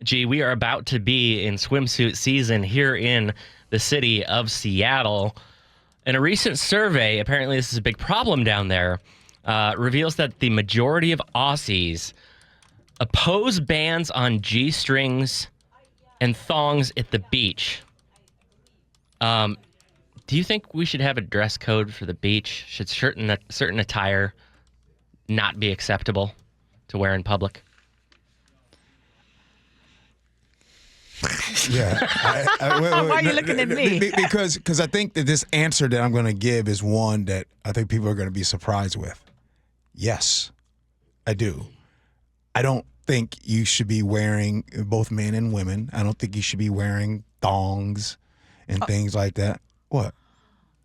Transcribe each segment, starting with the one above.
Gee, we are about to be in swimsuit season here in the city of Seattle. And a recent survey, apparently this is a big problem down there, reveals that the majority of Aussies oppose bans on G-strings and thongs at the beach. Do you think we should have a dress code for the beach? Should certain attire not be acceptable to wear in public? Yeah. Why are you looking at me? Because I think that this answer that I'm going to give is one that I think people are going to be surprised with. Yes, I do. I don't think you should be wearing, both men and women, I don't think you should be wearing thongs and things like that. What?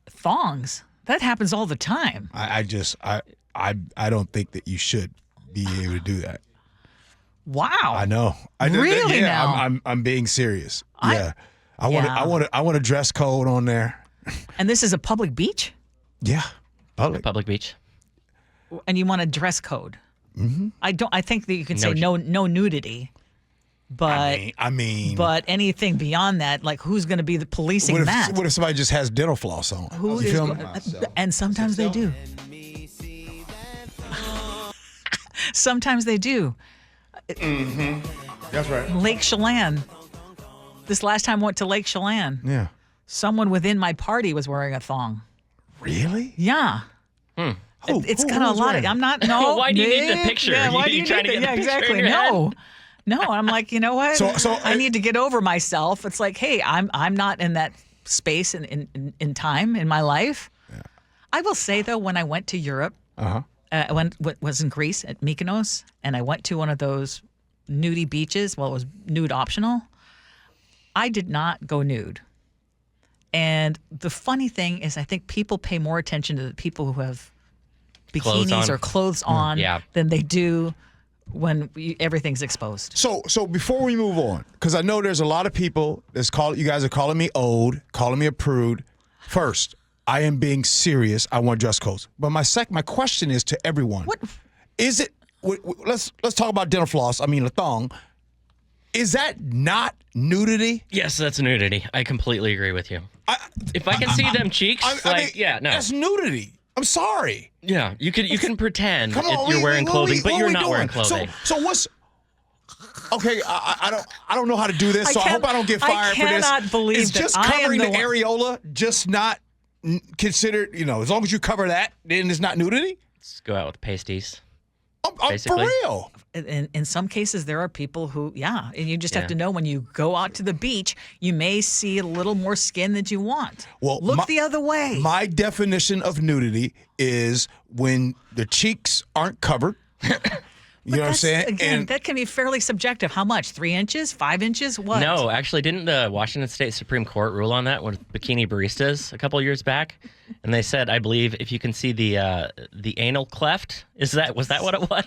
Thongs? That happens all the time. I don't think that you should be able to do that. Wow. I know. Really now? I'm being serious. Yeah. I want a dress code on there. And this is a public beach? Yeah. Public beach. And you want a dress code? Mm-hmm. I think that you can say no nudity. But but anything beyond that, like who's going to be the policing that? What if somebody just has dental floss on? And sometimes they do. Sometimes they do. Mm-hmm. That's right. Lake Chelan. This last time I went to Lake Chelan. Yeah. Someone within my party was wearing a thong. Really? Yeah. It's kind of a lot. I'm not. No. Why do you need the picture? Yeah, why do you trying to get the picture exactly. in your head? No, I'm like, you know what? So I need to get over myself. It's like, hey, I'm not in that space in time in my life. Yeah. I will say though, when I went to Europe, I was in Greece at Mykonos, and I went to one of those nudie beaches. Well, it was nude optional. I did not go nude. And the funny thing is, I think people pay more attention to the people who have bikinis or clothes on than they do when everything's exposed. So before we move on, because I know there's a lot of people you guys are calling me old, calling me a prude. First, I am being serious. I want dress codes. But my question is to everyone. What is it? Let's talk about dental floss. I mean, the thong. Is that not nudity? Yes, that's nudity. I completely agree with you. If I can see them cheeks, no. That's nudity. I'm sorry. Yeah, you can pretend you're wearing clothing, but you're not wearing clothing. So what's okay? I don't know how to do this, so I hope I don't get fired for this. I cannot believe it's just covering the areola, just not considered. As long as you cover that, then it's not nudity. Let's go out with pasties. For real. In some cases, there are people who, and you just have to know when you go out to the beach, you may see a little more skin than you want. Well, look the other way. My definition of nudity is when the cheeks aren't covered. You know what I'm saying? Again, that can be fairly subjective. How much? 3 inches? 5 inches? What? No, actually, didn't the Washington State Supreme Court rule on that with bikini baristas a couple of years back? And they said, I believe, if you can see the anal cleft, was that what it was?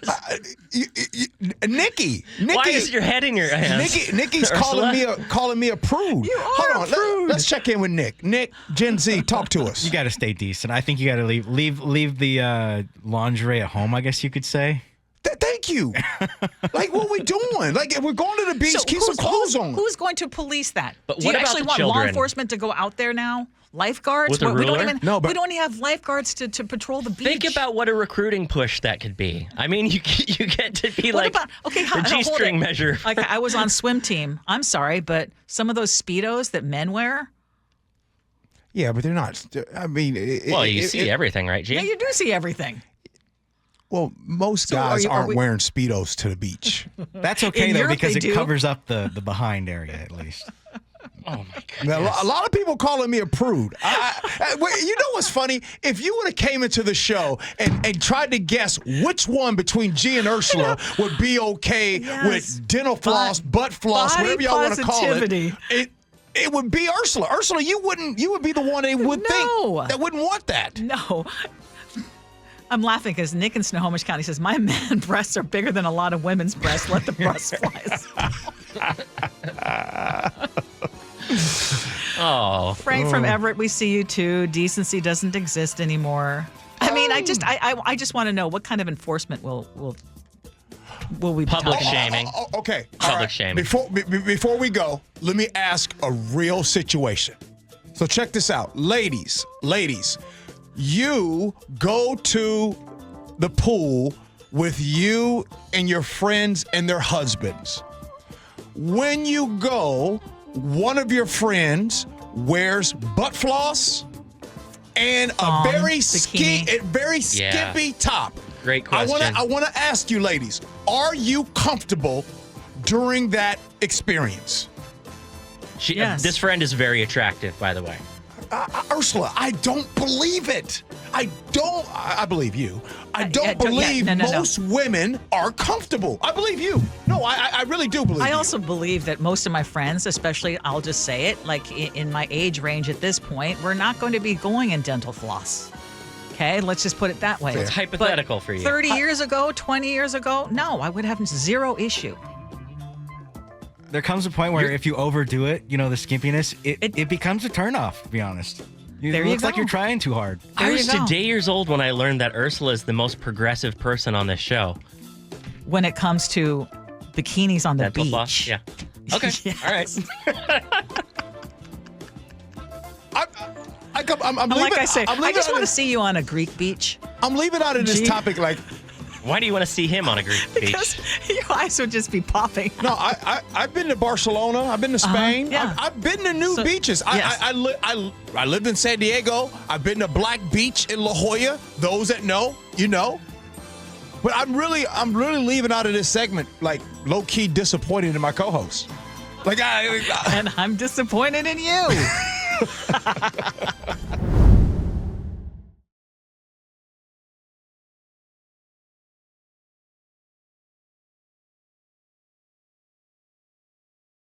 Nikki, why is your head in your hands? Nikki's calling me a prude. You are Hold on, a prude. Let's check in with Nick. Nick, Gen Z, talk to us. You got to stay decent. I think you got to leave the lingerie at home, I guess you could say. Thank you. Like, what are we doing? Like, if we're going to the beach, keep some clothes on. Who's going to police that? But Do you actually want law enforcement to go out there now? Lifeguards? With a ruler? We don't even have lifeguards to patrol the beach. Think about what a recruiting push that could be. I mean, you get to be the G-string measure. Like, I was on swim team. I'm sorry, but some of those Speedos that men wear. Yeah, but they're not. I mean, you see everything, right, G? Yeah, you do see everything. Well, most guys aren't wearing Speedos to the beach. That's okay, though, because it covers up the behind area, at least. Oh, my goodness. Now, a lot of people calling me a prude. You know what's funny? If you would have came into the show and tried to guess which one between Gee and Ursula would be okay with dental floss, butt floss, whatever y'all want to call it would be Ursula. Ursula, you would be the one they would think that wouldn't want that. No. I'm laughing because Nick in Snohomish County says, my man breasts are bigger than a lot of women's breasts. Let the breast flies. Oh. Frank from Everett, we see you too. Decency doesn't exist anymore. I mean, I just want to know what kind of enforcement will will we be Public talking about? shaming. Okay. All Public right. shaming. Before we go, let me ask a real situation. So check this out. Ladies, you go to the pool with you and your friends and their husbands. When you go, one of your friends wears butt floss and a very skimpy top. Great question. I want to ask you, ladies, are you comfortable during that experience? Yes. This friend is very attractive, by the way. Ursula, I don't believe it. I believe you. I don't believe most women are comfortable. I believe you. No, I really do believe you. I also believe that most of my friends, especially, I'll just say it, like in my age range at this point, we're not going to be going in dental floss. Okay, let's just put it that way. It's hypothetical for you. 30 years ago, 20 years ago, no, I would have zero issue. There comes a point where if you overdo it, the skimpiness, it becomes a turnoff, to be honest. It looks like you're trying too hard. I was today years old when I learned that Ursula is the most progressive person on this show. When it comes to bikinis on the Dental beach. floss? Yeah. Okay. Yes. All right. I'm like leaving, I say, I'm I just leaving want to see you on a Greek beach. I'm leaving out of this Gee. topic like, Why do you want to see him on a Greek Because beach? your eyes would just be popping. no, I've been to Barcelona. I've been to Spain. yeah. I've been to new beaches. yes. I lived in San Diego. I've been to Black Beach in La Jolla. Those that know, you know. But I'm really leaving out of this segment like low key disappointed in my co-host. Like And I'm disappointed in you.